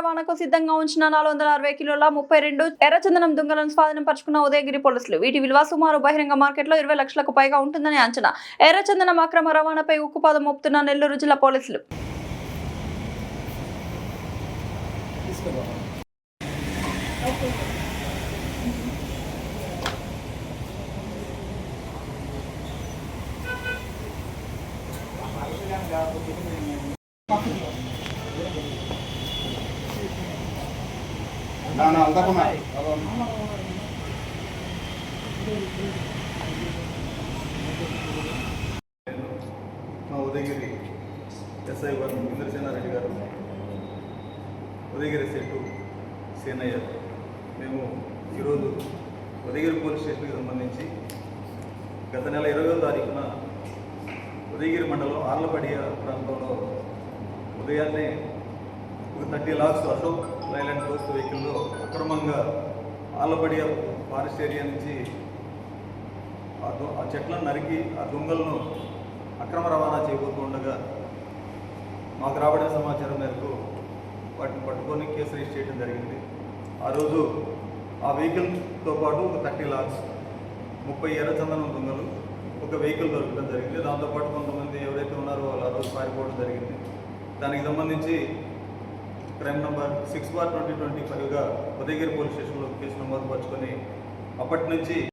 రవాణాకు సిద్ధంగా ఉంచిన 460 కిలోల 32 ఎర్రచందనం దుంగలను స్వాధీనం పరుచుకున్న ఉదయగిరి పోలీసులు. వీటి విలువ సుమారు బహిరంగ మార్కెట్లో 20 లక్షలకు పైగా ఉంటుందని అంచనా. ఎర్రచందనం అక్రమ రవాణాపై ఉక్కుపాదం మోపుతున్న నెల్లూరు జిల్లా పోలీసులు. మా ఉదయగిరి ఎస్ఐ గారు ఇంద్రసేనారెడ్డి గారు, ఉదయగిరి సెట్టు సేనయ్య, మేము ఈరోజు ఉదయగిరి పోలీస్ స్టేషన్కి సంబంధించి గత నెల 20వ తారీఖున ఉదయగిరి మండలం ఆర్లపడియ ప్రాంతంలో ఉదయాన్నే ఒక 30 లాక్స్ అశోక్ లైలాండ్ కోస్ట్ వెహికల్లో అక్రమంగా ఆర్లపడియ ఫారెస్ట్ ఏరియా నుంచి ఆ చెట్లను నరికి ఆ దొంగలను అక్రమ రవాణా చేయబోతూ ఉండగా మాకు రాబడిన సమాచారం మేరకు వాటిని పట్టుకొని కేసు రిజిస్టర్ చేయడం జరిగింది. ఆ రోజు ఆ వెహికల్తో పాటు ఒక 30 లాక్స్ 30 ఎర్రచందనం దొంగలు ఒక వెహికల్ దొరకడం జరిగింది. దాంతోపాటు కొంతమంది ఎవరైతే ఉన్నారో వాళ్ళు ఆ రోజు పారిపోవడం జరిగింది. దానికి సంబంధించి క్రైమ్ నంబర్ 6/2025గా ఉదయగిరి పోలీస్ స్టేషన్లో కేసు నమోదు పరుచుకొని అప్పటి నుంచి